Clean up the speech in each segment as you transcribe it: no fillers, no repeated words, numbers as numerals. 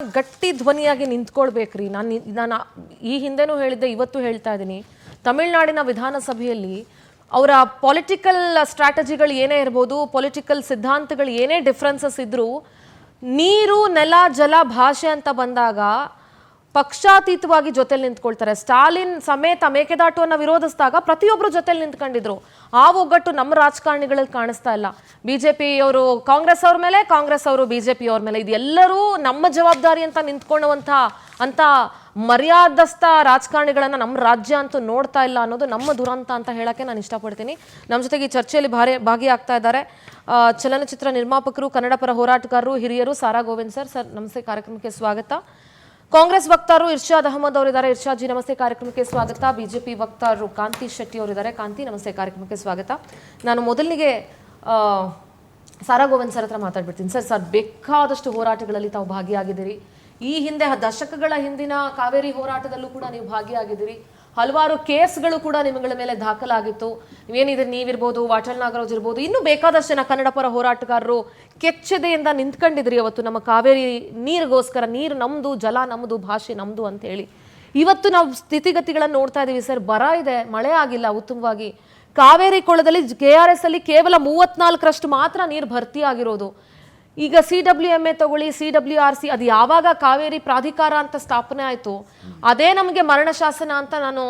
ಗಟ್ಟಿ ಧ್ವನಿಯಾಗಿ ನಿಂತ್ಕೊಳ್ಬೇಕ್ರಿ. ನಾನು ಈ ಹಿಂದೆನೂ ಹೇಳಿದ್ದೆ, ಇವತ್ತು ಹೇಳ್ತಾ ಇದ್ದೀನಿ. ತಮಿಳುನಾಡಿನ ವಿಧಾನಸಭೆಯಲ್ಲಿ ಅವರ ಪೊಲಿಟಿಕಲ್ ಸ್ಟ್ರಾಟಜಿಗಳು ಏನೇ ಇರ್ಬೋದು, ಪೊಲಿಟಿಕಲ್ ಸಿದ್ಧಾಂತಗಳು ಏನೇ ಡಿಫ್ರೆನ್ಸಸ್ ಇದ್ರೂ, ನೀರು, ನೆಲ, ಜಲ, ಭಾಷೆ ಅಂತ ಬಂದಾಗ ಪಕ್ಷಾತೀತವಾಗಿ ಜೊತೆಲಿ ನಿಂತ್ಕೊಳ್ತಾರೆ. ಸ್ಟಾಲಿನ್ ಸಮೇತ ಮೇಕೆದಾಟುವನ್ನು ವಿರೋಧಿಸಿದಾಗ ಪ್ರತಿಯೊಬ್ಬರು ಜೊತೆಲಿ ನಿಂತ್ಕೊಂಡಿದ್ರು. ಆ ಒಗ್ಗಟ್ಟು ನಮ್ಮ ರಾಜಕಾರಣಿಗಳಲ್ಲಿ ಕಾಣಿಸ್ತಾ ಇಲ್ಲ. ಬಿಜೆಪಿ ಅವರು ಕಾಂಗ್ರೆಸ್ ಅವ್ರ ಮೇಲೆ, ಕಾಂಗ್ರೆಸ್ ಅವರು ಬಿಜೆಪಿ ಅವ್ರ ಮೇಲೆ, ಇದೆಲ್ಲರೂ ನಮ್ಮ ಜವಾಬ್ದಾರಿ ಅಂತ ನಿಂತ್ಕೊಳ್ಳುವಂಥ ಅಂತ ಮರ್ಯಾದಸ್ಥ ರಾಜಕಾರಣಿಗಳನ್ನ ನಮ್ಮ ರಾಜ್ಯ ಅಂತೂ ನೋಡ್ತಾ ಇಲ್ಲ ಅನ್ನೋದು ನಮ್ಮ ದುರಂತ ಅಂತ ಹೇಳಕ್ಕೆ ನಾನು ಇಷ್ಟಪಡ್ತೀನಿ. ನಮ್ಮ ಜೊತೆಗೆ ಈ ಚರ್ಚೆಯಲ್ಲಿ ಭಾಗಿಯಾಗ್ತಾ ಇದ್ದಾರೆ ಚಲನಚಿತ್ರ ನಿರ್ಮಾಪಕರು, ಕನ್ನಡ ಪರ ಹೋರಾಟಗಾರರು, ಹಿರಿಯರು ಸಾರಾ ಗೋವಿಂದ್ ಸರ್. ಸರ್ ನಮಸ್ತೆ, ಕಾರ್ಯಕ್ರಮಕ್ಕೆ ಸ್ವಾಗತ. ಕಾಂಗ್ರೆಸ್ ವಕ್ತಾರರು ಇರ್ಷಾದ್ ಅಹಮದ್ ಅವರಿದ್ದಾರೆ. ಇರ್ಷಾದ್ ಜಿ ನಮಸ್ತೆ, ಕಾರ್ಯಕ್ರಮಕ್ಕೆ ಸ್ವಾಗತ. ಬಿಜೆಪಿ ವಕ್ತಾರರು ಕಾಂತಿ ಶೆಟ್ಟಿ ಅವರಿದ್ದಾರೆ. ಕಾಂತಿ ನಮಸ್ತೆ, ಕಾರ್ಯಕ್ರಮಕ್ಕೆ ಸ್ವಾಗತ. ನಾನು ಮೊದಲಿಗೆ ಸಾರಾ ಗೋವಿಂದ್ ಸರ್ ಹತ್ರ ಮಾತಾಡ್ಬಿಡ್ತೀನಿ. ಸರ್, ಬೇಕಾದಷ್ಟು ಹೋರಾಟಗಳಲ್ಲಿ ತಾವು ಭಾಗಿಯಾಗಿದ್ದೀರಿ. ಈ ಹಿಂದೆ ದಶಕಗಳ ಹಿಂದಿನ ಕಾವೇರಿ ಹೋರಾಟದಲ್ಲೂ ಕೂಡ ನೀವು ಭಾಗಿಯಾಗಿದ್ದೀರಿ. ಹಲವಾರು ಕೇಸ್ಗಳು ಕೂಡ ನಿಮ್ಮಗಳ ಮೇಲೆ ದಾಖಲಾಗಿತ್ತು. ನೀವಿರ್ಬೋದು, ವಾಟಾಳ್ ನಾಗರಾಜ್ ಇರ್ಬೋದು, ಇನ್ನೂ ಬೇಕಾದಷ್ಟು ಜನ ಕನ್ನಡ ಪರ ಹೋರಾಟಗಾರರು ಕೆಚ್ಚೆದೆಯಿಂದ ನಿಂತ್ಕೊಂಡಿದ್ರಿ ಅವತ್ತು ನಮ್ಮ ಕಾವೇರಿ ನೀರಿಗೋಸ್ಕರ. ನೀರು ನಮ್ದು, ಜಲ ನಮ್ದು, ಭಾಷೆ ನಮ್ದು ಅಂತ ಹೇಳಿ. ಇವತ್ತು ನಾವು ಸ್ಥಿತಿಗತಿಗಳನ್ನು ನೋಡ್ತಾ ಇದೀವಿ ಸರ್. ಬರ ಇದೆ, ಮಳೆ ಆಗಿಲ್ಲ ಉತ್ತಮವಾಗಿ. ಕಾವೇರಿ ಕೊಳದಲ್ಲಿ KRS ಅಲ್ಲಿ ಕೇವಲ 34% ಮಾತ್ರ ನೀರು ಭರ್ತಿ ಆಗಿರೋದು. ಈಗ CWMA ತಗೊಳ್ಳಿ, CWRC, ಅದು ಯಾವಾಗ ಕಾವೇರಿ ಪ್ರಾಧಿಕಾರ ಅಂತ ಸ್ಥಾಪನೆ ಆಯಿತು, ಅದೇ ನಮಗೆ ಮರಣ ಶಾಸನ ಅಂತ ನಾನು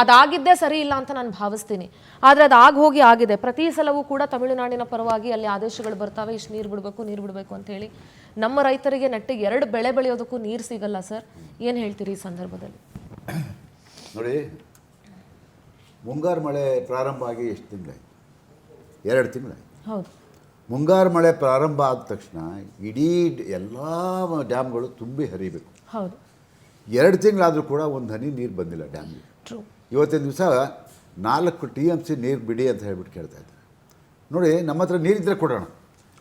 ಅದಾಗಿದ್ದೇ ಸರಿ ಇಲ್ಲ ಅಂತ ನಾನು ಭಾವಿಸ್ತೀನಿ. ಆದರೆ ಅದು ಹೋಗಿ ಆಗಿದೆ. ಪ್ರತಿ ಸಲವೂ ಕೂಡ ತಮಿಳುನಾಡಿನ ಪರವಾಗಿ ಅಲ್ಲಿ ಆದೇಶಗಳು ಬರ್ತಾವೆ, ಇಷ್ಟು ನೀರು ಬಿಡಬೇಕು ಅಂತ ಹೇಳಿ. ನಮ್ಮ ರೈತರಿಗೆ ನೆಟ್ಟಿಗೆ 2 ಬೆಳೆ ಬೆಳೆಯೋದಕ್ಕೂ ನೀರು ಸಿಗಲ್ಲ ಸರ್. ಏನು ಹೇಳ್ತೀರಿ ಈ ಸಂದರ್ಭದಲ್ಲಿ? ನೋಡಿ, ಮುಂಗಾರು ಮಳೆ ಪ್ರಾರಂಭ ಆಗಿ ಎಷ್ಟು ತಿಂಗಳಾಯ್ತು? 2 ತಿಂಗಳಾಯ್ತು. ಹೌದು. ಮುಂಗಾರು ಮಳೆ ಪ್ರಾರಂಭ ಆದ ತಕ್ಷಣ ಇಡೀ ಎಲ್ಲ ಡ್ಯಾಮ್ಗಳು ತುಂಬಿ ಹರಿಬೇಕು. ಹೌದು. 2 ತಿಂಗಳಾದರೂ ಕೂಡ ಒಂದು ಹನಿ ನೀರು ಬಂದಿಲ್ಲ ಡ್ಯಾಮ್ಗೆ. ಇವತ್ತಿನ ದಿವಸ 4 TMC ನೀರು ಬಿಡಿ ಅಂತ ಹೇಳ್ಬಿಟ್ಟು ಕೇಳ್ತಾ ಇದ್ದಾರೆ. ನೋಡಿ, ನಮ್ಮ ಹತ್ರ ನೀರಿದ್ರೆ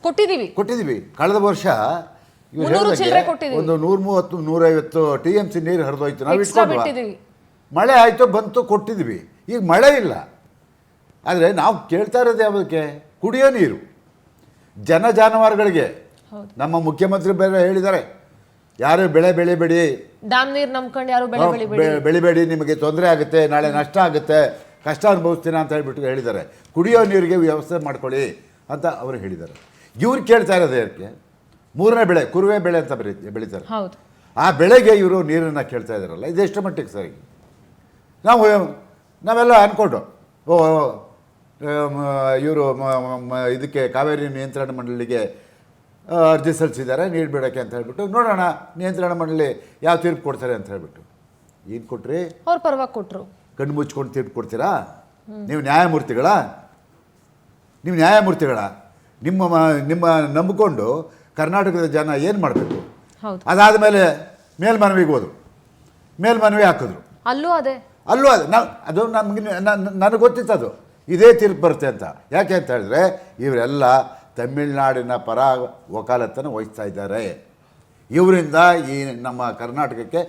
ಕೊಟ್ಟಿದ್ದೀವಿ. ಕಳೆದ ವರ್ಷ ಒಂದು 130-150 TMC ನೀರು ಹರಿದೋಯ್ತು. ನಾವು ಇಟ್ಕೊಂಡ್ವಿ, ಮಳೆ ಆಯಿತು, ಬಂತು, ಕೊಟ್ಟಿದ್ವಿ. ಈಗ ಮಳೆ ಇಲ್ಲ. ಆದರೆ ನಾವು ಕೇಳ್ತಾ ಇರೋದು ಯಾವುದಕ್ಕೆ? ಕುಡಿಯೋ ನೀರು. ಜಾನುವಾರುಗಳಿಗೆ ನಮ್ಮ ಮುಖ್ಯಮಂತ್ರಿ ಬೇರೆ ಹೇಳಿದ್ದಾರೆ, ಯಾರು ಬೆಳೆ ಬೆಳಿಬೇಡಿ, ಡ್ಯಾಮ್ ನೀರು ನಂಬ್ಕೊಂಡು ಯಾರು ಬೆಳಿಬೇಡಿ, ನಿಮಗೆ ತೊಂದರೆ ಆಗುತ್ತೆ, ನಾಳೆ ನಷ್ಟ ಆಗುತ್ತೆ, ಕಷ್ಟ ಅನುಭವಿಸ್ತೀನ ಅಂತ ಹೇಳ್ಬಿಟ್ಟು ಹೇಳಿದ್ದಾರೆ. ಕುಡಿಯೋ ನೀರಿಗೆ ವ್ಯವಸ್ಥೆ ಮಾಡ್ಕೊಳ್ಳಿ ಅಂತ ಅವರು ಹೇಳಿದ್ದಾರೆ. ಇವ್ರು ಕೇಳ್ತಾ ಇರೋದು ಯಾಕೆ? 3ನೇ ಬೆಳೆ, ಕುರುವೆ ಬೆಳೆ ಅಂತ ಬೆಳೀತಾರೆ. ಆ ಬೆಳೆಗೆ ಇವರು ನೀರನ್ನು ಕೇಳ್ತಾ ಇದ್ದಾರಲ್ಲ, ಇದೆಷ್ಟು ಮಟ್ಟಿಗೆ ಸರಿ? ನಾವೆಲ್ಲ ಅಂದ್ಕೊಂಡು ಇವರು ಇದಕ್ಕೆ ಕಾವೇರಿ ನಿಯಂತ್ರಣ ಮಂಡಳಿಗೆ ಅರ್ಜಿ ಸಲ್ಲಿಸಿದ್ದಾರೆ ನೀರು ಬಿಡೋಕ್ಕೆ ಅಂತ ಹೇಳ್ಬಿಟ್ಟು. ನೋಡೋಣ ನಿಯಂತ್ರಣ ಮಂಡಳಿ ಯಾವ ತೀರ್ಪು ಕೊಡ್ತಾರೆ ಅಂತ ಹೇಳ್ಬಿಟ್ಟು. ಏನು ಕೊಟ್ರಿ? ಅವ್ರ ಪರವಾಗಿ ಕೊಟ್ಟರು. ಕಣ್ಣು ಮುಚ್ಕೊಂಡು ತೀರ್ಪು ಕೊಡ್ತೀರಾ? ನೀವು ನ್ಯಾಯಮೂರ್ತಿಗಳ ನಿಮ್ಮ ನಂಬಿಕೊಂಡು ಕರ್ನಾಟಕದ ಜನ ಏನು ಮಾಡಬೇಕು? ಅದಾದ ಮೇಲೆ ಮೇಲ್ಮನವಿಗೆ ಹೋದರು, ಮೇಲ್ಮನವಿ ಹಾಕಿದ್ರು. ಅಲ್ಲೂ ಅದೇ ಅದು ನನಗೆ ಗೊತ್ತಿತ್ತು ಅದು ಇದೇ ತೀರ್ಪು ಬರುತ್ತೆ ಅಂತ. ಯಾಕೆ ಅಂತ ಹೇಳಿದ್ರೆ, ಇವರೆಲ್ಲ ತಮಿಳುನಾಡಿನ ಪರ ವಕಾಲತ್ತನ್ನು ವಹಿಸ್ತಾ ಇದ್ದಾರೆ. ಇವರಿಂದ ಈ ನಮ್ಮ ಕರ್ನಾಟಕಕ್ಕೆ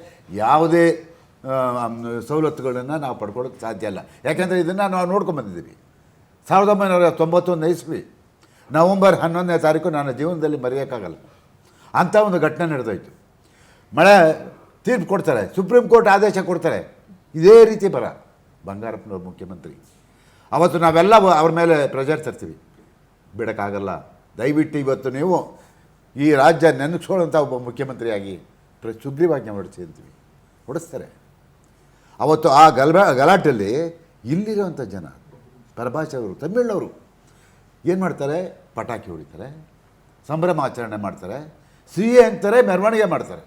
ಯಾವುದೇ ಸವಲತ್ತುಗಳನ್ನು ನಾವು ಪಡ್ಕೊಳ್ಳೋಕ್ಕೆ ಸಾಧ್ಯ ಇಲ್ಲ. ಯಾಕೆಂದರೆ ಇದನ್ನು ನಾವು ನೋಡ್ಕೊಂಬಂದಿದ್ದೀವಿ. 1991 ಇಸ್ವಿ ನವಂಬರ್ 11ನೇ ತಾರೀಕು ನನ್ನ ಜೀವನದಲ್ಲಿ ಮರೆಯೋಕ್ಕಾಗಲ್ಲ. ಅಂಥ ಒಂದು ಘಟನೆ ನಡೆದೋಯ್ತು. ಮಳೆ ತೀರ್ಪು ಕೊಡ್ತಾರೆ, ಸುಪ್ರೀಂ ಕೋರ್ಟ್ ಆದೇಶ ಕೊಡ್ತಾರೆ. ಇದೇ ರೀತಿ ಬರ. ಬಂಗಾರಪ್ಪನವ್ರ ಮುಖ್ಯಮಂತ್ರಿ. ಅವತ್ತು ನಾವೆಲ್ಲ ಅವ್ರ ಮೇಲೆ ಪ್ರೆಷರ್ ತರ್ತೀವಿ, ಬಿಡೋಕ್ಕಾಗಲ್ಲ, ದಯವಿಟ್ಟು ಇವತ್ತು ನೀವು ಈ ರಾಜ್ಯ ನೆನಪಿಸೋಳಂಥ ಒಬ್ಬ ಮುಖ್ಯಮಂತ್ರಿಯಾಗಿ ಸುಗ್ರೀವಾಜ್ಞೆ ಹೊಡಿಸ್ತಾರೆ. ಅವತ್ತು ಆ ಗಲಾಟೆಯಲ್ಲಿ ಇಲ್ಲಿರೋವಂಥ ಜನ ಪರಭಾಷೆಯವರು, ತಮಿಳವರು ಏನು ಮಾಡ್ತಾರೆ? ಪಟಾಕಿ ಹೊಡಿತಾರೆ, ಸಂಭ್ರಮಾಚರಣೆ ಮಾಡ್ತಾರೆ, ಸಿಹಿ ಅಂತಾರೆ, ಮೆರವಣಿಗೆ ಮಾಡ್ತಾರೆ.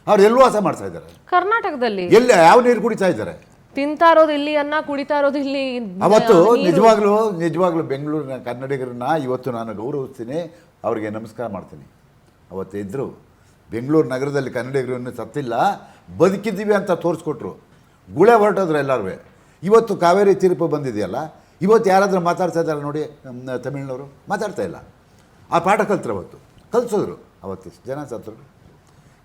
ಅವ್ರು ಎಲ್ಲಿ ವಾಸ ಮಾಡ್ತಾ ಇದ್ದಾರೆ? ಕರ್ನಾಟಕದಲ್ಲಿ. ಎಲ್ಲಿ ಯಾವ ನೀರು ಕುಡಿತಾ ಇದ್ದಾರೆ? ತಿಂತಾ ಇರೋದು ಇಲ್ಲಿ, ಅನ್ನ ಕುಡಿತಾ ಇರೋದು ಇಲ್ಲಿ. ಅವತ್ತು ನಿಜವಾಗ್ಲೂ ಬೆಂಗಳೂರಿನ ಕನ್ನಡಿಗರನ್ನ ಇವತ್ತು ನಾನು ಗೌರವಿಸ್ತೀನಿ, ಅವ್ರಿಗೆ ನಮಸ್ಕಾರ ಮಾಡ್ತೀನಿ. ಅವತ್ತು ಇದ್ದರು ಬೆಂಗಳೂರು ನಗರದಲ್ಲಿ ಕನ್ನಡಿಗರನ್ನು ಸತ್ತಿಲ್ಲ, ಬದುಕಿದ್ದೀವಿ ಅಂತ ತೋರಿಸ್ಕೊಟ್ರು. ಗುಳೆ ಹೊರಟೋದ್ರು ಎಲ್ಲರೂ. ಇವತ್ತು ಕಾವೇರಿ ತೀರ್ಪು ಬಂದಿದೆಯಲ್ಲ, ಇವತ್ತು ಯಾರಾದರೂ ಮಾತಾಡ್ತಾ ಇದ್ದಾರೆ ನೋಡಿ, ನಮ್ಮ ತಮಿಳ್ನವರು ಮಾತಾಡ್ತಾ ಇಲ್ಲ. ಆ ಪಾಠ ಕಲಿಸಿದ್ರು. ಅವತ್ತು ಜನ ಸತ್ತರು.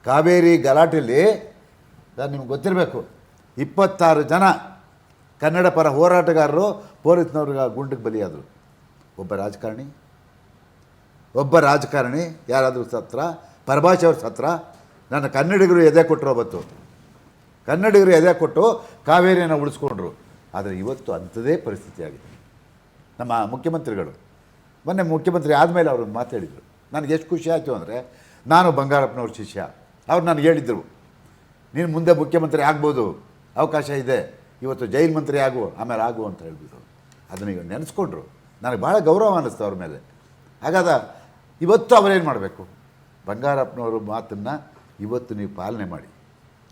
ಕಾವೇರಿ ಗಲಾಟೆಯಲ್ಲಿ ನಿಮ್ಗೆ ಗೊತ್ತಿರಬೇಕು, 26 ಜನ ಕನ್ನಡ ಪರ ಹೋರಾಟಗಾರರು ಪೊಲೀಸ್ನವ್ರಿಗೆ ಗುಂಡಿಗೆ ಬಲಿಯಾದರು. ಒಬ್ಬ ರಾಜಕಾರಣಿ ಯಾರಾದರೂ ಸತ್ರ, ಪರಭಾಷೆ ಅವ್ರ ಸತ್ರ, ನನ್ನ ಕನ್ನಡಿಗರು ಎದೆ ಕೊಟ್ಟರು ಅವತ್ತು, ಕನ್ನಡಿಗರು ಎದೆ ಕೊಟ್ಟು ಕಾವೇರಿಯನ್ನು ಉಳಿಸ್ಕೊಂಡ್ರು. ಆದರೆ ಇವತ್ತು ಅಂಥದೇ ಪರಿಸ್ಥಿತಿ ಆಗಿದೆ. ನಮ್ಮ ಮುಖ್ಯಮಂತ್ರಿಗಳು ಮೊನ್ನೆ ಮುಖ್ಯಮಂತ್ರಿ ಆದಮೇಲೆ ಅವರು ಮಾತಾಡಿದರು. ನನಗೆ ಎಷ್ಟು ಖುಷಿ ಆಯಿತು ಅಂದರೆ, ನಾನು ಬಂಗಾರಪ್ಪನವ್ರ ಶಿಷ್ಯ, ಅವ್ರು ನನಗೆ ಹೇಳಿದರು, ನೀನು ಮುಂದೆ ಮುಖ್ಯಮಂತ್ರಿ ಆಗ್ಬೋದು, ಅವಕಾಶ ಇದೆ, ಇವತ್ತು ಜೈಲು ಮಂತ್ರಿ ಆಗು, ಆಮೇಲೆ ಆಗು ಅಂತ ಹೇಳಿಬಿಟ್ಟು ಅದನ್ನು ಈಗ ನೆನೆಸ್ಕೊಂಡ್ರು. ನನಗೆ ಭಾಳ ಗೌರವ ಅನ್ನಿಸ್ತು ಅವ್ರ ಮೇಲೆ. ಹಾಗಾದ ಇವತ್ತು ಅವರೇನು ಮಾಡಬೇಕು? ಬಂಗಾರಪ್ಪನವ್ರ ಮಾತನ್ನು ಇವತ್ತು ನೀವು ಪಾಲನೆ ಮಾಡಿ.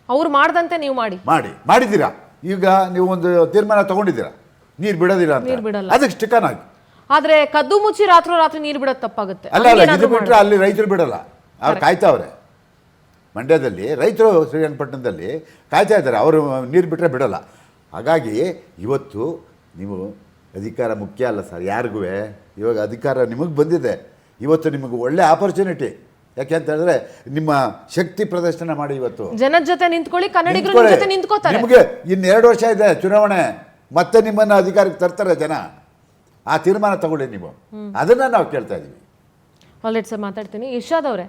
ಅವ್ರು ಮಾಡ್ದಂತೆ ನೀವು ಮಾಡಿದ್ದೀರಾ. ಈಗ ನೀವು ಒಂದು ತೀರ್ಮಾನ ತೊಗೊಂಡಿದ್ದೀರಾ, ನೀರು ಬಿಡೋದಿಲ್ಲ ಅಂತ, ಅದಕ್ಕೆ ಸ್ಟಿಕನ್ ಆಗಿ. ಆದ್ರೆ ಕದ್ದು ಮುಚ್ಚಿ ರಾತ್ರಿ ನೀರು ಬಿಡೋದು ತಪ್ಪಾಗುತ್ತೆ. ಅಲ್ಲ ಇದು ಬಿಟ್ಟರೆ ಅಲ್ಲಿ ರೈತರು ಬಿಡಲ್ಲ, ಅವ್ರು ಕಾಯ್ತಾವ್ರೆ. ಮಂಡ್ಯದಲ್ಲಿ ರೈತರು ಶ್ರೀರಂಗಪಟ್ಟಣದಲ್ಲಿ ಕಾಯ್ತಾ ಇದ್ದಾರೆ, ಅವರು ನೀರು ಬಿಟ್ಟರೆ ಬಿಡಲ್ಲ. ಹಾಗಾಗಿ ಇವತ್ತು ನೀವು ಅಧಿಕಾರ ಮುಖ್ಯ ಅಲ್ಲ ಸರ್ ಯಾರಿಗೂ. ಇವಾಗ ಅಧಿಕಾರ ನಿಮಗೆ ಬಂದಿದೆ, ಇವತ್ತು ನಿಮಗೆ ಒಳ್ಳೆ ಆಪರ್ಚುನಿಟಿ. ಯಾಕೆ ಅಂತ ಹೇಳಿದ್ರೆ ನಿಮ್ಮ ಶಕ್ತಿ ಪ್ರದರ್ಶನ ಮಾಡಿ ಇವತ್ತು ಜನದ ಜೊತೆ ನಿಂತ್ಕೊಳ್ಳಿ, ಕನ್ನಡಿಗರ ಜೊತೆ ನಿಂತ್ಕೋತಾರೆ. ನಿಮಗೆ ಇನ್ನು 2 ವರ್ಷ ಇದೆ ಚುನಾವಣೆ, ಮತ್ತೆ ನಿಮ್ಮನ್ನು ಅಧಿಕಾರಕ್ಕೆ ತರ್ತಾರೆ ಜನ. ಆ ತೀರ್ಮಾನ ತಗೊಳ್ಳಿ ನೀವು, ಅದನ್ನು ನಾವು ಕೇಳ್ತಾ ಇದ್ದೀವಿ. ಆಲ್ರೈಟ್ ಸರ್, ಮಾತಾಡ್ತೀನಿ. ಇರ್ಷಾದ್ ಅವರೇ,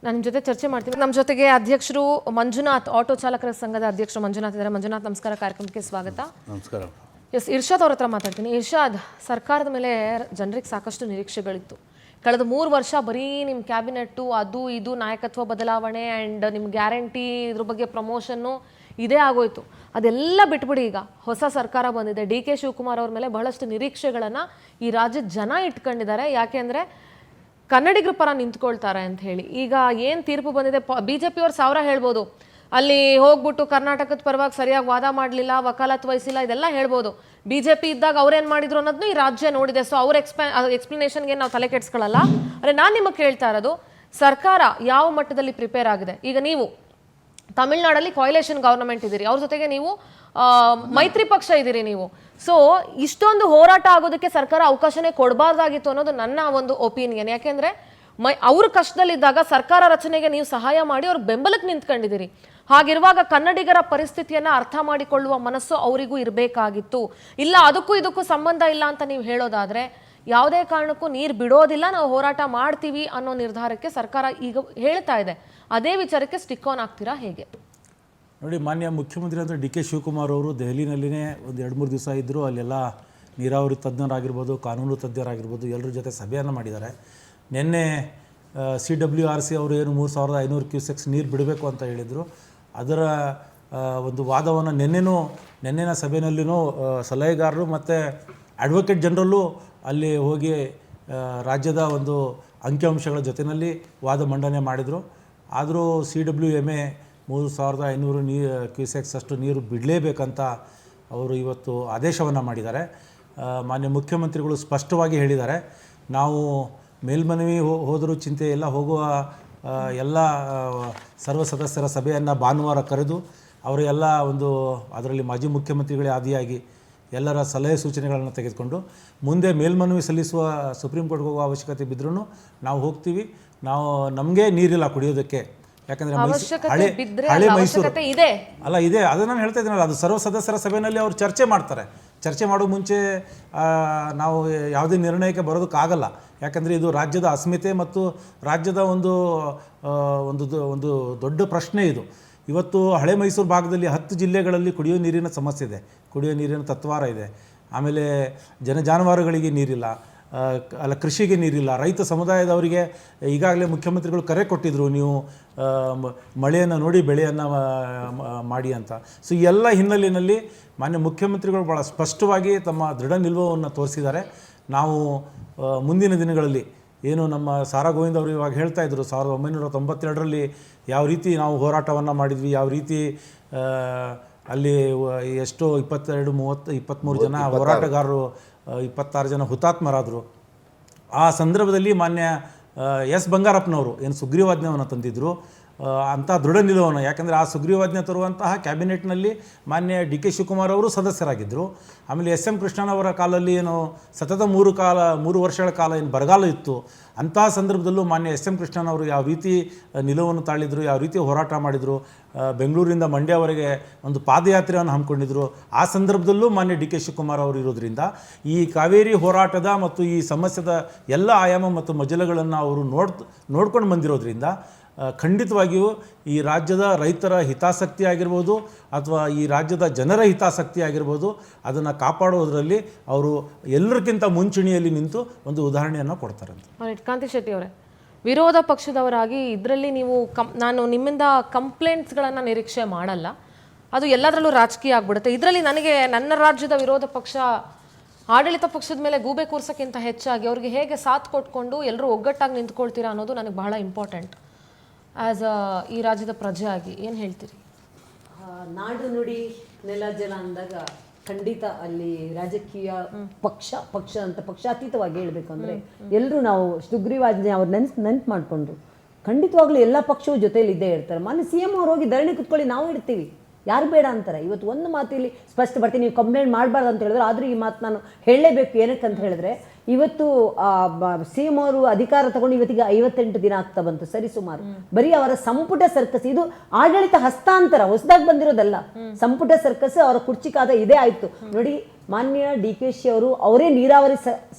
ನನ್ನ ಜೊತೆ ಚರ್ಚೆ ಮಾಡ್ತೀನಿ. ನಮ್ಮ ಜೊತೆಗೆ ಅಧ್ಯಕ್ಷರು ಮಂಜುನಾಥ್, ಆಟೋ ಚಾಲಕರ ಸಂಘದ ಅಧ್ಯಕ್ಷರು ಮಂಜುನಾಥ್ ಇದ್ದಾರೆ. ಮಂಜುನಾಥ್, ನಮಸ್ಕಾರ, ಕಾರ್ಯಕ್ರಮಕ್ಕೆ ಸ್ವಾಗತ. ನಮಸ್ಕಾರ. ಎಸ್, ಇರ್ಷಾದ್ ಅವ್ರ ಹತ್ರ ಮಾತಾಡ್ತೀನಿ. ಇರ್ಷಾದ್, ಸರ್ಕಾರದ ಮೇಲೆ ಜನರಿಗೆ ಸಾಕಷ್ಟು ನಿರೀಕ್ಷೆಗಳಿತ್ತು. ಕಳೆದ 3 ವರ್ಷ ಬರೀ ನಿಮ್ಮ ಕ್ಯಾಬಿನೆಟ್ಟು ಅದು ಇದು ನಾಯಕತ್ವ ಬದಲಾವಣೆ ಆ್ಯಂಡ್ ನಿಮ್ಮ ಗ್ಯಾರಂಟಿ, ಇದ್ರ ಬಗ್ಗೆ ಪ್ರಮೋಷನ್ನು ಇದೇ ಆಗೋಯ್ತು. ಅದೆಲ್ಲ ಬಿಟ್ಬಿಡಿ, ಈಗ ಹೊಸ ಸರ್ಕಾರ ಬಂದಿದೆ. DK ಶಿವಕುಮಾರ್ ಅವ್ರ ಮೇಲೆ ಬಹಳಷ್ಟು ನಿರೀಕ್ಷೆಗಳನ್ನು ಈ ರಾಜ್ಯದ ಜನ ಇಟ್ಕೊಂಡಿದ್ದಾರೆ. ಯಾಕೆಂದರೆ ಕನ್ನಡಿಗರ ಪರ ನಿಂತ್ಕೊಳ್ತಾರೆ ಅಂತ ಹೇಳಿ. ಈಗ ಏನು ತೀರ್ಪು ಬಂದಿದೆ, BJP ಅವ್ರು 1000 ಹೇಳ್ಬೋದು, ಅಲ್ಲಿ ಹೋಗ್ಬಿಟ್ಟು ಕರ್ನಾಟಕದ ಪರವಾಗಿ ಸರಿಯಾಗಿ ವಾದ ಮಾಡಲಿಲ್ಲ, ವಕಾಲತ್ ವಹಿಸಿಲ್ಲ, ಇದೆಲ್ಲ ಹೇಳ್ಬೋದು. BJP ಇದ್ದಾಗ ಅವ್ರೇನು ಮಾಡಿದ್ರು ಅನ್ನೋದನ್ನು ಈ ರಾಜ್ಯ ನೋಡಿದೆ. ಸೊ ಅವ್ರ ಎಕ್ಸ್ಪ್ಲನೇಷನ್ಗೆ ನಾವು ತಲೆ ಕೆಡಿಸ್ಕೊಳ್ಳಲ್ಲ. ಆದರೆ ನಾನು ನಿಮಗೆ ಕೇಳ್ತಾ ಇರೋದು, ಸರ್ಕಾರ ಯಾವ ಮಟ್ಟದಲ್ಲಿ ಪ್ರಿಪೇರ್ ಆಗಿದೆ? ಈಗ ನೀವು ತಮಿಳ್ನಾಡಲ್ಲಿ ಕಾಯಿಲೇಷನ್ ಗವರ್ನಮೆಂಟ್ ಇದ್ದೀರಿ, ಅವ್ರ ಜೊತೆಗೆ ನೀವು ಮೈತ್ರಿ ಪಕ್ಷ ಇದ್ದೀರಿ ನೀವು. ಸೊ ಇಷ್ಟೊಂದು ಹೋರಾಟ ಆಗೋದಕ್ಕೆ ಸರ್ಕಾರ ಅವಕಾಶನೇ ಕೊಡಬಾರ್ದಾಗಿತ್ತು ಅನ್ನೋದು ನನ್ನ ಒಂದು ಒಪಿನಿಯನ್. ಯಾಕೆಂದರೆ ಅವ್ರ ಕಷ್ಟದಲ್ಲಿದ್ದಾಗ ಸರ್ಕಾರ ರಚನೆಗೆ ನೀವು ಸಹಾಯ ಮಾಡಿ ಅವ್ರ ಬೆಂಬಲಕ್ಕೆ ನಿಂತ್ಕೊಂಡಿದ್ದೀರಿ. ಹಾಗಿರುವಾಗ ಕನ್ನಡಿಗರ ಪರಿಸ್ಥಿತಿಯನ್ನು ಅರ್ಥ ಮಾಡಿಕೊಳ್ಳುವ ಮನಸ್ಸು ಅವರಿಗೂ ಇರಬೇಕಾಗಿತ್ತು. ಇಲ್ಲ ಅದಕ್ಕೂ ಇದಕ್ಕೂ ಸಂಬಂಧ ಇಲ್ಲ ಅಂತ ನೀವು ಹೇಳೋದಾದರೆ, ಯಾವುದೇ ಕಾರಣಕ್ಕೂ ನೀರು ಬಿಡೋದಿಲ್ಲ, ನಾವು ಹೋರಾಟ ಮಾಡ್ತೀವಿ ಅನ್ನೋ ನಿರ್ಧಾರಕ್ಕೆ ಸರ್ಕಾರ ಈಗ ಹೇಳ್ತಾ ಇದೆ. ಅದೇ ವಿಚಾರಕ್ಕೆ ಸ್ಟಿಕ್ ಆನ್ ಆಗ್ತೀರಾ ಹೇಗೆ? ನೋಡಿ, ಮಾನ್ಯ ಮುಖ್ಯಮಂತ್ರಿ ಅಂದರೆ DK ಶಿವಕುಮಾರ್ ಅವರು ದೆಹಲಿನಲ್ಲಿನೇ ಒಂದು 2-3 ದಿವಸ ಇದ್ದರು. ಅಲ್ಲೆಲ್ಲ ನೀರಾವರಿ ತಜ್ಞರಾಗಿರ್ಬೋದು, ಕಾನೂನು ತಜ್ಞರಾಗಿರ್ಬೋದು, ಎಲ್ಲರ ಜೊತೆ ಸಭೆಯನ್ನು ಮಾಡಿದ್ದಾರೆ. ನಿನ್ನೆ CWRC ಅವರು ಏನು 3500 ಕ್ಯೂಸೆಕ್ಸ್ ನೀರು ಬಿಡಬೇಕು ಅಂತ ಹೇಳಿದರು. ಅದರ ಒಂದು ವಾದವನ್ನು ನಿನ್ನೆನ ಸಭೆಯಲ್ಲಿನೂ ಸಲಹೆಗಾರರು ಮತ್ತು ಅಡ್ವೊಕೇಟ್ ಜನರಲ್ಲು ಅಲ್ಲಿ ಹೋಗಿ ರಾಜ್ಯದ ಒಂದು ಅಂಕಿಅಂಶಗಳ ಜೊತೆಯಲ್ಲಿ ವಾದ ಮಂಡನೆ ಮಾಡಿದರು. ಆದರೂ CWMA 3500 ಕ್ಯೂಸೆಕ್ಸ್ ಅಷ್ಟು ನೀರು ಬಿಡಲೇಬೇಕಂತ ಅವರು ಇವತ್ತು ಆದೇಶವನ್ನು ಮಾಡಿದ್ದಾರೆ. ಮಾನ್ಯ ಮುಖ್ಯಮಂತ್ರಿಗಳು ಸ್ಪಷ್ಟವಾಗಿ ಹೇಳಿದ್ದಾರೆ, ನಾವು ಮೇಲ್ಮನವಿ ಹೋದರೂ ಚಿಂತೆ ಇಲ್ಲ, ಹೋಗುವ ಎಲ್ಲ ಸರ್ವ ಸದಸ್ಯರ ಸಭೆಯನ್ನು ಭಾನುವಾರ ಕರೆದು ಅವರೆಲ್ಲ ಒಂದು ಅದರಲ್ಲಿ ಮಾಜಿ ಮುಖ್ಯಮಂತ್ರಿಗಳೇ ಆದಿಯಾಗಿ ಎಲ್ಲರ ಸಲಹೆ ಸೂಚನೆಗಳನ್ನು ತೆಗೆದುಕೊಂಡು ಮುಂದೆ ಮೇಲ್ಮನವಿ ಸಲ್ಲಿಸುವ ಸುಪ್ರೀಂ ಕೋರ್ಟ್ಗೆ ಹೋಗುವ ಅವಶ್ಯಕತೆ ಬಿದ್ದರೂ ನಾವು ಹೋಗ್ತೀವಿ. ನಮಗೆ ನೀರಿಲ್ಲ ಕುಡಿಯೋದಕ್ಕೆ. ಯಾಕಂದರೆ ಹಳೆ ಮೈಸೂರು ಅಲ್ಲ ಇದೆ, ಅದನ್ನು ನಾನು ಹೇಳ್ತಾ ಇದ್ದೀನಲ್ಲ, ಅದು ಸರ್ವ ಸದಸ್ಯರ ಸಭೆಯಲ್ಲಿ ಅವರು ಚರ್ಚೆ ಮಾಡ್ತಾರೆ. ಚರ್ಚೆ ಮಾಡೋ ಮುಂಚೆ ನಾವು ಯಾವುದೇ ನಿರ್ಣಯಕ್ಕೆ ಬರೋದಕ್ಕಾಗಲ್ಲ. ಯಾಕಂದರೆ ಇದು ರಾಜ್ಯದ ಅಸ್ಮಿತೆ ಮತ್ತು ರಾಜ್ಯದ ಒಂದು ದೊಡ್ಡ ಪ್ರಶ್ನೆ ಇದು. ಇವತ್ತು ಹಳೆ ಮೈಸೂರು ಭಾಗದಲ್ಲಿ 10 ಜಿಲ್ಲೆಗಳಲ್ಲಿ ಕುಡಿಯೋ ನೀರಿನ ಸಮಸ್ಯೆ ಇದೆ, ಕುಡಿಯೋ ನೀರಿನ ತತ್ವಾರ ಇದೆ. ಆಮೇಲೆ ಜಾನುವಾರುಗಳಿಗೆ ನೀರಿಲ್ಲ, ಕೃಷಿಗೆ ನೀರಿಲ್ಲ. ರೈತ ಸಮುದಾಯದವರಿಗೆ ಈಗಾಗಲೇ ಮುಖ್ಯಮಂತ್ರಿಗಳು ಕರೆ ಕೊಟ್ಟಿದ್ದರು, ನೀವು ಮಳೆಯನ್ನು ನೋಡಿ ಬೆಳೆಯನ್ನು ಮಾಡಿ ಅಂತ. ಸೊ ಈ ಎಲ್ಲ ಹಿನ್ನೆಲೆಯಲ್ಲಿ ಮಾನ್ಯ ಮುಖ್ಯಮಂತ್ರಿಗಳು ಭಾಳ ಸ್ಪಷ್ಟವಾಗಿ ತಮ್ಮ ದೃಢ ನಿಲುವನ್ನು ತೋರಿಸಿದ್ದಾರೆ. ನಾವು ಮುಂದಿನ ದಿನಗಳಲ್ಲಿ ಏನು ನಮ್ಮ ಸಾರಾ ಗೋವಿಂದ್ ಅವರು ಇವಾಗ ಹೇಳ್ತಾ ಇದ್ದರು, 1992ರಲ್ಲಿ ಯಾವ ರೀತಿ ನಾವು ಹೋರಾಟವನ್ನು ಮಾಡಿದ್ವಿ, ಯಾವ ರೀತಿ ಅಲ್ಲಿ ಎಷ್ಟೋ 23 ಜನ ಹೋರಾಟಗಾರರು, 26 ಜನ ಹುತಾತ್ಮರಾದರು. ಆ ಸಂದರ್ಭದಲ್ಲಿ ಮಾನ್ಯ ಬಂಗಾರಪ್ಪನವರು ಏನು ಸುಗ್ರೀವಾಜ್ಞೆಯನ್ನು ತಂದಿದ್ದರು, ಅಂಥ ದೃಢ ನಿಲುವನ್ನು. ಯಾಕಂದರೆ ಆ ಸುಗ್ರೀವಾಜ್ಞೆ ತರುವಂತಹ ಕ್ಯಾಬಿನೆಟ್ನಲ್ಲಿ ಮಾನ್ಯ DK ಶಿವಕುಮಾರ್ ಅವರು ಸದಸ್ಯರಾಗಿದ್ದರು. ಆಮೇಲೆ SM ಕೃಷ್ಣನವರ ಕಾಲದಲ್ಲಿ ಏನು ಸತತ 3 ವರ್ಷಗಳ ಕಾಲ ಏನು ಬರಗಾಲ ಇತ್ತು, ಅಂತಹ ಸಂದರ್ಭದಲ್ಲೂ ಮಾನ್ಯ SM ಕೃಷ್ಣನವರು ಯಾವ ರೀತಿ ನಿಲುವನ್ನು ತಾಳಿದರು, ಯಾವ ರೀತಿ ಹೋರಾಟ ಮಾಡಿದರು, ಬೆಂಗಳೂರಿಂದ ಮಂಡ್ಯವರೆಗೆ ಒಂದು ಪಾದಯಾತ್ರೆಯನ್ನು ಹಮ್ಮಿಕೊಂಡಿದ್ದರು. ಆ ಸಂದರ್ಭದಲ್ಲೂ ಮಾನ್ಯ DK ಶಿವಕುಮಾರ್ ಅವರು ಇರೋದ್ರಿಂದ ಈ ಕಾವೇರಿ ಹೋರಾಟದ ಮತ್ತು ಈ ಸಮಸ್ಯೆದ ಎಲ್ಲ ಆಯಾಮ ಮತ್ತು ಮಜಲುಗಳನ್ನು ಅವರು ನೋಡ್ಕೊಂಡು ಬಂದಿರೋದ್ರಿಂದ ಖಂಡಿತವಾಗಿಯೂ ಈ ರಾಜ್ಯದ ರೈತರ ಹಿತಾಸಕ್ತಿ ಆಗಿರ್ಬೋದು ಅಥವಾ ಈ ರಾಜ್ಯದ ಜನರ ಹಿತಾಸಕ್ತಿ ಆಗಿರ್ಬೋದು ಅದನ್ನು ಕಾಪಾಡೋದರಲ್ಲಿ ಅವರು ಎಲ್ಲರಿಗಿಂತ ಮುಂಚೂಣಿಯಲ್ಲಿ ನಿಂತು ಒಂದು ಉದಾಹರಣೆಯನ್ನು ಕೊಡ್ತಾರಂತೆ. ಕಾಂತಿ ಶೆಟ್ಟಿ ಅವರೇ, ವಿರೋಧ ಪಕ್ಷದವರಾಗಿ ಇದರಲ್ಲಿ ನೀವು ನಾನು ನಿಮ್ಮಿಂದ ಕಂಪ್ಲೇಂಟ್ಸ್ಗಳನ್ನು ನಿರೀಕ್ಷೆ ಮಾಡಲ್ಲ, ಅದು ಎಲ್ಲದರಲ್ಲೂ ರಾಜಕೀಯ ಆಗ್ಬಿಡುತ್ತೆ. ಇದರಲ್ಲಿ ನನಗೆ ನನ್ನ ರಾಜ್ಯದ ವಿರೋಧ ಪಕ್ಷ ಆಡಳಿತ ಪಕ್ಷದ ಮೇಲೆ ಗೂಬೆ ಕೂರ್ಸೋಕ್ಕಿಂತ ಹೆಚ್ಚಾಗಿ ಅವ್ರಿಗೆ ಹೇಗೆ ಸಾಥ್ ಕೊಟ್ಕೊಂಡು ಎಲ್ಲರೂ ಒಗ್ಗಟ್ಟಾಗಿ ನಿಂತ್ಕೊಳ್ತೀರಾ ಅನ್ನೋದು ನನಗೆ ಬಹಳ ಇಂಪಾರ್ಟೆಂಟ್. ಆ್ಯಸ್ ಈ ರಾಜ್ಯದ ಪ್ರಜೆ ಆಗಿ ಏನು ಹೇಳ್ತೀರಿ? ನಾಡು ನುಡಿ ನೆಲ ಜಲ ಅಂದಾಗ ಖಂಡಿತ ಅಲ್ಲಿ ರಾಜಕೀಯ ಪಕ್ಷ ಅಂತ ಪಕ್ಷಾತೀತವಾಗಿ ಹೇಳ್ಬೇಕಂದ್ರೆ ಎಲ್ಲರೂ ನಾವು ಸುಗ್ರೀವಾಜ್ಞೆ ಅವ್ರು ನೆನ್ಪು ಮಾಡಿಕೊಂಡ್ರು. ಖಂಡಿತವಾಗ್ಲೂ ಎಲ್ಲ ಪಕ್ಷವೂ ಜೊತೆಯಲ್ಲಿ ಇದ್ದೇ ಇರ್ತಾರೆ. ಮೊನ್ನೆ CM ಅವ್ರು ಹೋಗಿ ಧರಣಿ ಕುತ್ಕೊಳ್ಳಿ, ನಾವು ಇಡ್ತೀವಿ, ಯಾರು ಬೇಡ ಅಂತಾರೆ. ಇವತ್ತು ಒಂದು ಮಾತಿಲ್ಲಿ ಸ್ಪಷ್ಟ ಬರ್ತೀನಿ, ನೀವು ಕಂಪ್ಲೇಂಟ್ ಮಾಡಬಾರ್ದು ಅಂತ ಹೇಳಿದ್ರೆ, ಆದರೂ ಈ ಮಾತು ನಾನು ಹೇಳಲೇಬೇಕು. ಏನಕ್ಕೆ ಅಂತ ಹೇಳಿದ್ರೆ, ಇವತ್ತು CM ಅವರು ಅಧಿಕಾರ ತಗೊಂಡು ಇವತ್ತಿಗೆ 58 ದಿನ ಆಗ್ತಾ ಬಂತು ಸರಿ ಸುಮಾರು. ಬರೀ ಅವರ ಸಂಪುಟ ಸರ್ಕಸ್, ಇದು ಆಡಳಿತ ಹಸ್ತಾಂತರ ಹೊಸದಾಗಿ ಬಂದಿರೋದಲ್ಲ. ಸಂಪುಟ ಸರ್ಕಸ್ ಅವರ ಕುರ್ಚಿಕಾದ ಇದೇ ಆಯ್ತು ನೋಡಿ. ಮಾನ್ಯ DKC ಅವರು ಅವರೇ ನೀರಾವರಿ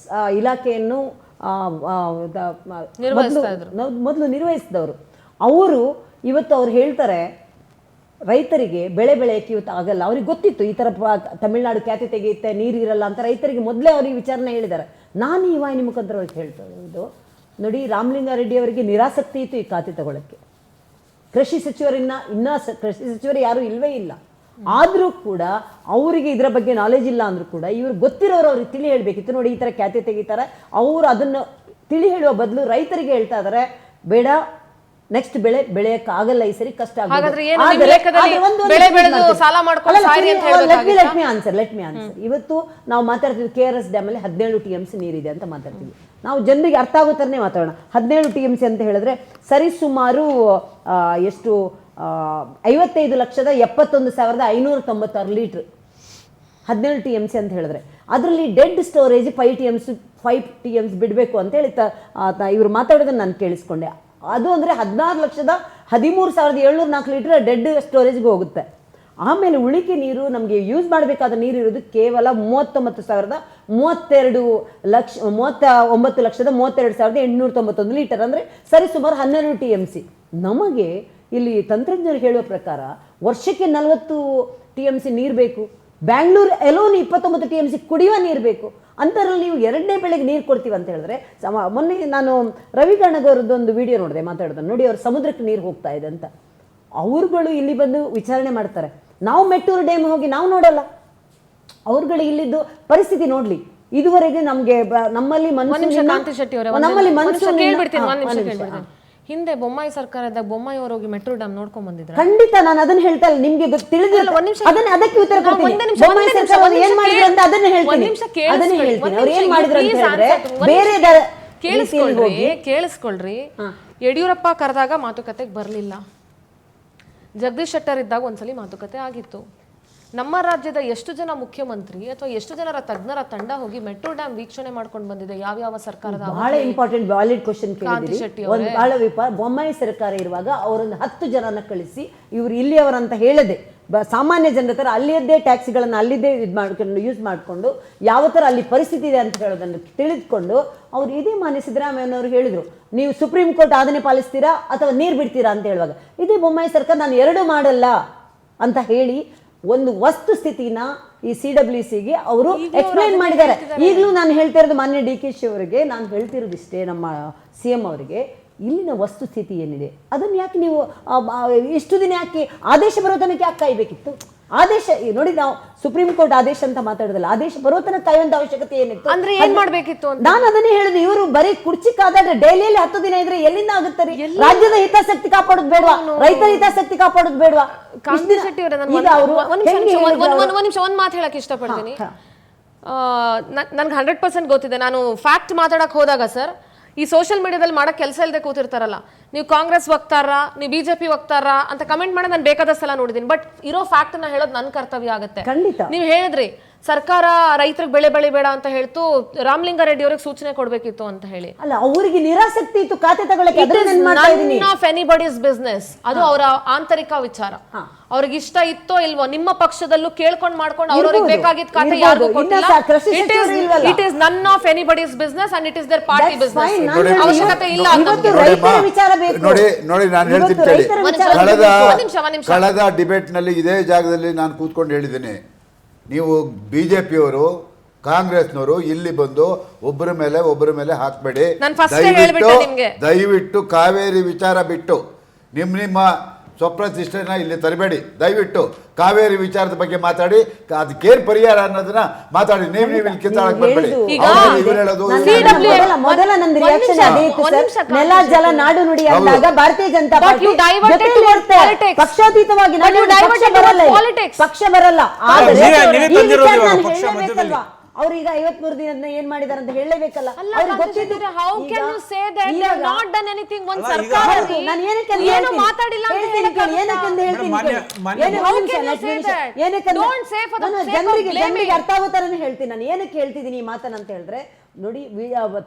ಇಲಾಖೆಯನ್ನು ಮೊದಲು ನಿರ್ವಹಿಸಿದವರು. ಅವರು ಇವತ್ತು ಅವ್ರು ಹೇಳ್ತಾರೆ ರೈತರಿಗೆ ಬೆಳೆ ಬೆಳೆಯಕ್ಕೆ ಇವತ್ತು ಆಗಲ್ಲ. ಅವ್ರಿಗೆ ಗೊತ್ತಿತ್ತು ಈ ಥರ ತಮಿಳ್ನಾಡು ಖ್ಯಾತಿ ತೆಗೆಯುತ್ತೆ, ನೀರು ಇರಲ್ಲ ಅಂತ ರೈತರಿಗೆ ಮೊದಲೇ ಅವ್ರಿಗೆ ವಿಚಾರಣೆ ಹೇಳಿದ್ದಾರೆ. ನಾನು ಈ ವಾಹಿನಿ ಮುಖಾಂತರ ಅವ್ರಿಗೆ ಹೇಳ್ತಾ ಇರೋದು ನೋಡಿ, ರಾಮಲಿಂಗಾರೆಡ್ಡಿ ಅವರಿಗೆ ನಿರಾಸಕ್ತಿ ಇತ್ತು ಈ ಖಾತೆ ತಗೊಳ್ಳೋಕ್ಕೆ. ಕೃಷಿ ಕೃಷಿ ಸಚಿವರು ಯಾರೂ ಇಲ್ವೇ ಇಲ್ಲ. ಆದರೂ ಕೂಡ ಅವರಿಗೆ ಇದರ ಬಗ್ಗೆ ನಾಲೆಜ್ ಇಲ್ಲ ಅಂದರೂ ಕೂಡ ಇವ್ರು ಗೊತ್ತಿರೋರು ಅವ್ರಿಗೆ ತಿಳಿ ಹೇಳಬೇಕಿತ್ತು. ನೋಡಿ ಈ ಥರ ಖ್ಯಾತಿ ತೆಗಿತಾರೆ, ಅವರು ಅದನ್ನು ತಿಳಿ ಹೇಳುವ ಬದಲು ರೈತರಿಗೆ ಹೇಳ್ತಾ ಇದ್ದಾರೆ ಬೇಡ, ನೆಕ್ಸ್ಟ್ ಬೆಳೆಯಕ್ಕೆ ಆಗಲ್ಲ, ಈ ಸರಿ ಕಷ್ಟ ಆಗುತ್ತೆ. ಇವತ್ತು ನಾವು ಮಾತಾಡ್ತೀವಿ KRS ಡ್ಯಾಮ್ ಅಲ್ಲಿ 17 TMC ನೀರಿದೆ ಅಂತ ಮಾತಾಡ್ತೀವಿ. ನಾವು ಜನರಿಗೆ ಅರ್ಥ ಆಗೋ ಥರನೇ ಮಾತಾಡೋಣ. 17 TMC ಅಂತ ಹೇಳಿದ್ರೆ ಸರಿ ಸುಮಾರು ಎಷ್ಟು 55,71,596 ಲೀಟರ್ 17 TMC ಅಂತ ಹೇಳಿದ್ರೆ, ಅದರಲ್ಲಿ ಡೆಡ್ ಸ್ಟೋರೇಜ್ 5 TMC ಬಿಡಬೇಕು ಅಂತ ಹೇಳಿ ಇವರು ಮಾತಾಡೋದನ್ನ ನಾನು ಕೇಳಿಸ್ಕೊಂಡೆ. ಅದು ಅಂದರೆ 16,13,704 ಲೀಟರ್ ಡೆಡ್ ಸ್ಟೋರೇಜ್ಗೆ ಹೋಗುತ್ತೆ. ಆಮೇಲೆ ಉಳಿಕೆ ನೀರು ನಮಗೆ ಯೂಸ್ ಮಾಡಬೇಕಾದ ನೀರು ಇರೋದು ಕೇವಲ 39,32,891 ಲೀಟರ್, ಅಂದರೆ ಸರಿ ಸುಮಾರು 12 TMC. ನಮಗೆ ಇಲ್ಲಿ ತಂತ್ರಜ್ಞರು ಹೇಳುವ ಪ್ರಕಾರ ವರ್ಷಕ್ಕೆ 40 TMC ನೀರು ಬೇಕು. ಬ್ಯಾಂಗ್ಳೂರ್ ಎಲೋನ್ 29 TMC ಕುಡಿಯುವ ನೀರು ಬೇಕು. ಅಂಥದ್ರಲ್ಲಿ ನೀವು 2ನೇ ಬೆಳೆಗೆ ನೀರು ಕೊಡ್ತೀವಿ ಅಂತ ಹೇಳಿದ್ರೆ, ಮೊನ್ನೆ ನಾನು ರವಿ ಗಣಗವ್ರದ್ದೊಂದು ವಿಡಿಯೋ ನೋಡಿದೆ ಮಾತಾಡೋದನ್ನು ನೋಡಿ, ಅವ್ರು ಸಮುದ್ರಕ್ಕೆ ನೀರು ಹೋಗ್ತಾ ಇದೆ ಅಂತ. ಅವ್ರುಗಳು ಇಲ್ಲಿ ಬಂದು ವಿಚಾರಣೆ ಮಾಡ್ತಾರೆ. ನಾವು ಮೆಟ್ಟೂರು ಡ್ಯಾಮ್ ಹೋಗಿ ನಾವು ನೋಡಲ್ಲ, ಅವ್ರುಗಳು ಇಲ್ಲಿದ್ದು ಪರಿಸ್ಥಿತಿ ನೋಡ್ಲಿ. ಇದುವರೆಗೆ ನಮಗೆ ನಮ್ಮಲ್ಲಿ ಹಿಂದೆ ಬೊಮ್ಮಾಯಿ ಸರ್ಕಾರದಾಗ ಬೊಮ್ಮಾಯಿ ಅವರು ಹೋಗಿ ಮೆಟ್ರೋ ಡ್ಯಾಮ್ ನೋಡ್ಕೊಂಡ್ ಬಂದಿದ್ರು. ಖಂಡಿತ ನಾನು ಅದನ್ನ ಹೇಳ್ತಾ ಇಲ್ಲ, ನಿಮ್ಗೆ ತಿಳಿದಿಲ್ಲ. ಅದಕ್ಕೆ ಉತ್ತರ ಕೊಡ್ತೀನಿ. ಬೊಮ್ಮಾಯಿ ಸರ್ಕಾರ ಏನ್ ಮಾಡಿದ್ರು ಅಂತ ಅದನ್ನ ಹೇಳ್ತೀನಿ. ಅವ್ರು ಏನ್ ಮಾಡಿದ್ರು ಅಂತ ಹೇಳಿದ್ರೆ ಬೇರೆ ಕೇಳಿಸ್ಕೊಳ್ರಿ. ಯಡಿಯೂರಪ್ಪ ಕರೆದಾಗ ಮಾತುಕತೆಗೆ ಬರ್ಲಿಲ್ಲ, ಜಗದೀಶ್ ಶೆಟ್ಟರ್ ಇದ್ದಾಗ ಒಂದ್ಸಲಿ ಮಾತುಕತೆ ಆಗಿತ್ತು. ನಮ್ಮ ರಾಜ್ಯದ ಎಷ್ಟು ಜನ ಮುಖ್ಯಮಂತ್ರಿ ಅಥವಾ ಎಷ್ಟು ಜನರ ತಜ್ಞರ ತಂಡ ಹೋಗಿ ಮೆಟ್ರೋ ಡ್ಯಾಮ್ ವೀಕ್ಷಣೆ ಮಾಡ್ಕೊಂಡು ಬಂದಿದೆ? ಯಾವ ಸರ್ಕಾರದ? ಬಹಳ ಇಂಪಾರ್ಟೆಂಟ್ ವ್ಯಾಲಿಡ್ ಕ್ವಶನ್ ಕೇಳಿದ್ರಿ. ಒಂದು ಬಹಳ ಬೊಮ್ಮಾಯಿ ಸರ್ಕಾರ ಇರುವಾಗ ಅವರೊಂದು 10 ಜನನ ಕಳಿಸಿ ಇವ್ರು ಇಲ್ಲಿಯವರಂತ ಹೇಳದೆ ಸಾಮಾನ್ಯ ಜನರ ಥರ ಅಲ್ಲಿಯದ್ದೇ ಟ್ಯಾಕ್ಸಿಗಳನ್ನು ಅಲ್ಲಿದ್ದೇ ಯೂಸ್ ಮಾಡಿಕೊಂಡು ಯಾವ ಥರ ಅಲ್ಲಿ ಪರಿಸ್ಥಿತಿ ಇದೆ ಅಂತ ಹೇಳೋದನ್ನು ತಿಳಿದುಕೊಂಡು ಅವ್ರು ಇದೇ ಮಾನ್ಯ ಸಿದ್ದರಾಮಯ್ಯನವರು ಹೇಳಿದರು, ನೀವು ಸುಪ್ರೀಂ ಕೋರ್ಟ್ ಆಜ್ಞೆ ಪಾಲಿಸ್ತೀರಾ ಅಥವಾ ನೀರು ಬಿಡ್ತೀರಾ ಅಂತ ಹೇಳುವಾಗ ಇದೇ ಬೊಮ್ಮಾಯಿ ಸರ್ಕಾರ ನಾನು 2 ಮಾಡಲ್ಲ ಅಂತ ಹೇಳಿ ಒಂದು ವಸ್ತು ಸ್ಥಿತಿನ ಈ CWCಗೆ ಅವರು ಎಕ್ಸ್ಪ್ಲೈನ್ ಮಾಡಿದ್ದಾರೆ. ಈಗಲೂ ನಾನು ಹೇಳ್ತಾ ಇರೋದು ಮಾನ್ಯ DKC ಅವರಿಗೆ ನಾನು ಹೇಳ್ತಿರೋದು ಇಷ್ಟೇ, ನಮ್ಮ CM ಅವರಿಗೆ ಇಲ್ಲಿನ ವಸ್ತುಸ್ಥಿತಿ ಏನಿದೆ ಅದನ್ನು ಯಾಕೆ ನೀವು ಇಷ್ಟು ದಿನ ಯಾಕೆ ಆದೇಶ ಬರೋ ತನಕ ಯಾಕೆ ಕಾಯಬೇಕಿತ್ತು? ಆದೇಶ ನೋಡಿ, ನಾವು ಸುಪ್ರೀಂ ಕೋರ್ಟ್ ಆದೇಶ ಅಂತ ಮಾತಾಡೋದಲ್ಲ, ಆದೇಶ ಬರೋ ತನಕ ಕಾಯುವಂತ ಅವಶ್ಯಕತೆ ಏನಿತ್ತು ಅಂದ್ರೆ ಏನ್ ಮಾಡ್ಬೇಕಿತ್ತು? ನಾನು ಅದನ್ನೇ ಹೇಳಿದೆ. ಇವರು ಬರೀ ಕುರ್ಚಿ ಕಾದಾದ್ರೆ ಡೈಲಿಯಲ್ಲಿ 10 ದಿನ ಇದ್ರೆ ಎಲ್ಲಿಂದ ಆಗುತ್ತೆ? ರಾಜ್ಯದ ಹಿತಾಸಕ್ತಿ ಕಾಪಾಡೋದು ಬೇಡವಾ? ರೈತರ ಹಿತಾಸಕ್ತಿ ಕಾಪಾಡೋದು ಬೇಡವಾ? ಕಾಂತಿ ಶೆಟ್ಟಿ ಅವರೇ, ಒಂದ್ ನಿಮಿಷ ಒಂದ್ ಮಾತು ಹೇಳಕ್ ಇಷ್ಟಪಡ್ತೀನಿ. ನನ್ಗೆ 100% ಗೊತ್ತಿದೆ. ನಾನು ಫ್ಯಾಕ್ಟ್ ಮಾತಾಡಕ್ ಹೋದಾಗ ಸರ್, ಈ ಸೋಷಿಯಲ್ ಮೀಡಿಯಾದಲ್ಲಿ ಮಾಡೋ ಕೆಲಸ ಇಲ್ಲದೆ ಕೂತಿರ್ತಾರಲ್ಲ, ನೀವು ಕಾಂಗ್ರೆಸ್ ವಕ್ತಾರ, ನೀವು BJP ವಕ್ತಾರ ಅಂತ ಕಮೆಂಟ್ ಮಾಡಿ ನಾನು ಬೇಕಾದಷ್ಟು ಸಲ ನೋಡಿದ್ದೀನಿ. ಬಟ್ ಇರೋ ಫ್ಯಾಕ್ಟ್ ನ ಹೇಳೋದು ನನ್ನ ಕರ್ತವ್ಯ ಆಗುತ್ತೆ. ನೀವು ಹೇಳಿದ್ರಿ ಸರ್ಕಾರ ರೈತರಿಗೆ ಬೆಳೆ ಬೆಳಿಬೇಡ ಅಂತ ಹೇಳ್ತು, ರಾಮಲಿಂಗಾರೆಡ್ಡಿ ಅವ್ರಿಗೆ ಸೂಚನೆ ಕೊಡ್ಬೇಕಿತ್ತು ಅಂತ ಹೇಳಿ. ಅಲ್ಲ, ಅವರಿಗೆ ನಿರಾಸಕ್ತಿ ಇತ್ತು ಖಾತೆ ತಗೊಳ್ಳಕ್ಕೆ. ಎನಿಬಡೀಸ್ ಬಿಸ್ನೆಸ್, ಅದು ಅವರ ಆಂತರಿಕ ವಿಚಾರ. ಅವ್ರಿಗೆ ಇಷ್ಟ ಇತ್ತೋ ಇಲ್ವೋ, ನಿಮ್ಮ ಪಕ್ಷದಲ್ಲೂ ಕೇಳ್ಕೊಂಡು ಮಾಡ್ಕೊಂಡು ಅವ್ರವ್ರಿಗೆ ಬೇಕಾಗಿದ್ದ ಖಾತೆ ಯಾರಿಗೂ ಕೊಟ್ಟಿಲ್ಲ. It is none of anybody's business and it is their party business. ನಾನು ನೋಡಿ, ಹೇಳೋದು ಅವಶ್ಯಕತೆ ಇಲ್ಲ ಇವತ್ತು ನಮ್ಗೆ. ರೈತರ ವಿಚಾರ ಬೇಕು. ನೋಡಿ ನಾನು ಇವತ್ತು ಹೇಳ್ತೀನಿ ಕೇಳಿ. ರೈತರ ಒಂದ್ ವಿಚಾರ ನಿಮಿಷ, ಬೇಕು. ಒಂದ್ ನಿಮಿಷ. ಕಳೆದ ಡಿಬೇಟ್ನಲ್ಲಿ ಇದೇ ಜಾಗದಲ್ಲಿ ನಾನು ಕೂತ್ಕೊಂಡು ಹೇಳಿದ್ದೀನಿ, ನೀವು BJP-ಯವರು ಕಾಂಗ್ರೆಸ್ನವರು ಇಲ್ಲಿ ಬಂದು ಒಬ್ಬರ ಮೇಲೆ ಹಾಕ್ಬೇಡಿ. ನಾನ್ first ಹೇಳ್ಬಿಟ್ಟೆ ನಿಮ್ಗೆ. ದಯವಿಟ್ಟು ಕಾವೇರಿ ವಿಚಾರ ಬಿಟ್ಟು ನಿಮ್ಮ ಸ್ವಪ್ರತಿಷ್ಠೆನ ಇಲ್ಲಿ ತರಬೇಡಿ. ದಯವಿಟ್ಟು ಕಾವೇರಿ ವಿಚಾರದ ಬಗ್ಗೆ ಮಾತಾಡಿ, ಅದಕ್ಕೇನು ಪರಿಹಾರ ಅನ್ನೋದನ್ನ ಮಾತಾಡಿ. ನೀವು ಇಲ್ಲಿ ಕಿತ್ತಾಡಕ್ ಬರ್ಬೇಡಿ. ಈಗ ಇವ್ರು ಹೇಳೋದು ಮೊದಲ ನಂದು ರಿಯಾಕ್ಷನ್ ಅದೇ ಇತ್ತು ಸರ್. ನೆಲ ಜಲ ನಾಡು ನುಡಿ ಅಂದಾಗ ಭಾರತೀಯ Janata But party you diverted ಜೊತೆಲಿ to ಇರುತ್ತೆ. politics. ಪಕ್ಷಾತೀತವಾಗಿ But you ನಾನು ಪಕ್ಷ diverted to ಬರಲ್ಲ ಇಲ್ಲಿ. politics. ಪಕ್ಷ ಬರಲ್ಲ. ಆದರೆ ನೀವೇ ಈ ತಂದಿರೋದು ವಿಚಾರ ಇವಾಗ ನಾನು ಪಕ್ಷ ಹೇಳಲೇಬೇಕಲ್ವಾ? ಅವ್ರೀಗ 53 ದಿನದ ಏನ್ ಮಾಡಿದಾರೆ ಅಂತ ಹೇಳಲೇಬೇಕಲ್ಲ. ಅಲ್ಲ, ಅವ್ರಿಗೆ ಗೊತ್ತಿದ್ದು how can you say that they have not done anything? ಒಂದ್ ಅಲ್ಲ, ಈಗ ಸರ್ಕಾರ ನಾನು ಏನಕ್ಕೆ ಏನು ಮಾತಾಡಿಲ್ಲ ಅಂತ ಹೇಳ್ತೀನಿ, ಏನಕ್ಕೆ ಅಂತ ಹೇಳ್ತೀನಿ ಕೇಳಿ. ಏನು How ಒಂದು ನಿಮಿಷ, can you next say ನಿಮಿಷ. that? ಏನಕ್ಕೆ ಅಂತ- Don't say for the ನಾನು sake of blaming. ಜನರಿಗೆ ಅರ್ಥ ಆಗೋ ಥರನೇ ಹೇಳ್ತೀನಿ. ನಾನು ಏನಕ್ಕೆ ಹೇಳ್ತಿದ್ದೀನಿ ಈ ಮಾತನ್ನ ಅಂತ ಹೇಳಿದ್ರೆ, ನೋಡಿ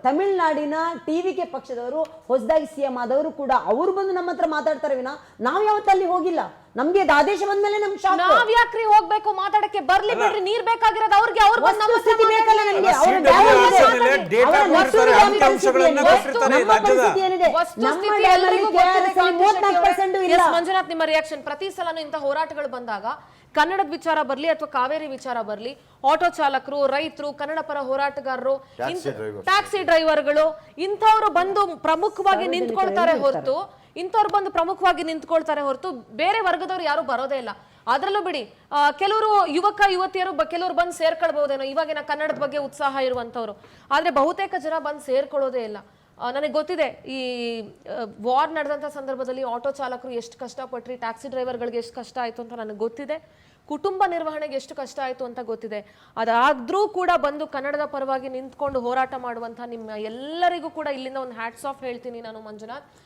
ತಮಿಳ್ನಾಡಿನ TVK ಪಕ್ಷದವರು ಹೊಸದಾಗಿ CM ಆದವರು ಕೂಡ ಅವರು ಬಂದು ನಮ್ಮ ಹತ್ರ ಮಾತಾಡ್ತಾರೆ ವಿನ ನಾವು ಯಾವತ್ತೂ ಅಲ್ಲಿ ಹೋಗಿಲ್ಲ. ನಮ್ಗೆ ಅದು ಆದೇಶ ಬಂದ್ಮೇಲೆ ನಮ್ಗೆ ಶಾಕ್. ನಾವ್ ಯಾಕ್ರಿ ಹೋಗ್ಬೇಕು ಮಾತಾಡಕ್ಕೆ? ಬರ್ಲಿ ಬಿಡ್ರಿ, ನೀರ್ ಬೇಕಾಗಿರೋದು ಅವ್ರಿಗೆ. ಅವ್ರು ಬಂದು ನಮ್ಮ ಹತ್ರ ವಸ್ತುಸ್ಥಿತಿ ಬೇಕಲ್ಲ ನನಗೆ. ಅವರ CWS ಡ್ಯಾಮ್ ಇದೆ. ಅಲ್ಲಿ data ಅವರ ಕೊಡ್ತಾರೆ, ಡ್ಯಾಮ್ ಅಂಕಿ ಅಂಶಗಳನ್ನ ಪರಿಸ್ಥಿತಿ ಕೊಟ್ಟಿರ್ತಾರೆ ನಮ್ಮ ರಾಜ್ಯದ. ಪರಿಸ್ಥಿತಿ ಏನಿದೆ? ನಮ್ಮ ವಸ್ತುಸ್ಥಿತಿ ಡ್ಯಾಮ್ ಎಲ್ಲರಿಗೂ ಅಲ್ಲಿ ಗೊತ್ತಿದೆ. KRS ಅಲ್ಲಿ 34% ಇಲ್ಲ. Yes, ಮಂಜುನಾಥ್, ನಿಮ್ಮ ರಿಯಾಕ್ಷನ್. ಪ್ರತಿ ಸಲನೂ ಇಂಥ ಹೋರಾಟಗಳು ಬಂದಾಗ ಕನ್ನಡದ ವಿಚಾರ ಬರ್ಲಿ ಅಥವಾ ಕಾವೇರಿ ವಿಚಾರ ಬರ್ಲಿ, ಆಟೋ ಚಾಲಕರು, ರೈತರು, ಕನ್ನಡ ಪರ ಹೋರಾಟಗಾರರು, ಟ್ಯಾಕ್ಸಿ ಡ್ರೈವರ್ಗಳು ಇಂಥವ್ರು ಬಂದು ಪ್ರಮುಖವಾಗಿ ನಿಂತ್ಕೊಳ್ತಾರೆ ಹೊರತು ಬೇರೆ ವರ್ಗದವ್ರು ಯಾರು ಬರೋದೇ ಇಲ್ಲ. ಅದ್ರಲ್ಲೂ ಬಿಡಿ, ಕೆಲವರು ಯುವತಿಯರು ಕೆಲವರು ಬಂದು ಸೇರ್ಕೊಳ್ಬಹುದೇನೋ ಇವಾಗಿನ ಕನ್ನಡದ ಬಗ್ಗೆ ಉತ್ಸಾಹ ಇರುವಂತವ್ರು, ಆದ್ರೆ ಬಹುತೇಕ ಜನ ಬಂದು ಸೇರ್ಕೊಳ್ಳೋದೇ ಇಲ್ಲ. ನನಗೆ ಗೊತ್ತಿದೆ, ಈ ವಾರ್ ನಡೆದಂಥ ಸಂದರ್ಭದಲ್ಲಿ ಆಟೋ ಚಾಲಕರು ಎಷ್ಟು ಕಷ್ಟಪಟ್ರಿ, ಟ್ಯಾಕ್ಸಿ ಡ್ರೈವರ್ಗಳಿಗೆ ಎಷ್ಟು ಕಷ್ಟ ಆಯಿತು ಅಂತ ನನಗೆ ಗೊತ್ತಿದೆ, ಕುಟುಂಬ ನಿರ್ವಹಣೆಗೆ ಎಷ್ಟು ಕಷ್ಟ ಆಯಿತು ಅಂತ ಗೊತ್ತಿದೆ. ಅದಾದ್ರೂ ಕೂಡ ಬಂದು ಕನ್ನಡದ ಪರವಾಗಿ ನಿಂತ್ಕೊಂಡು ಹೋರಾಟ ಮಾಡುವಂಥ ನಿಮ್ಮ ಎಲ್ಲರಿಗೂ ಕೂಡ ಇಲ್ಲಿಂದ ಒಂದು ಹ್ಯಾಟ್ಸ್ ಆಫ್ ಹೇಳ್ತೀನಿ ನಾನು ಮಂಜುನಾಥ್.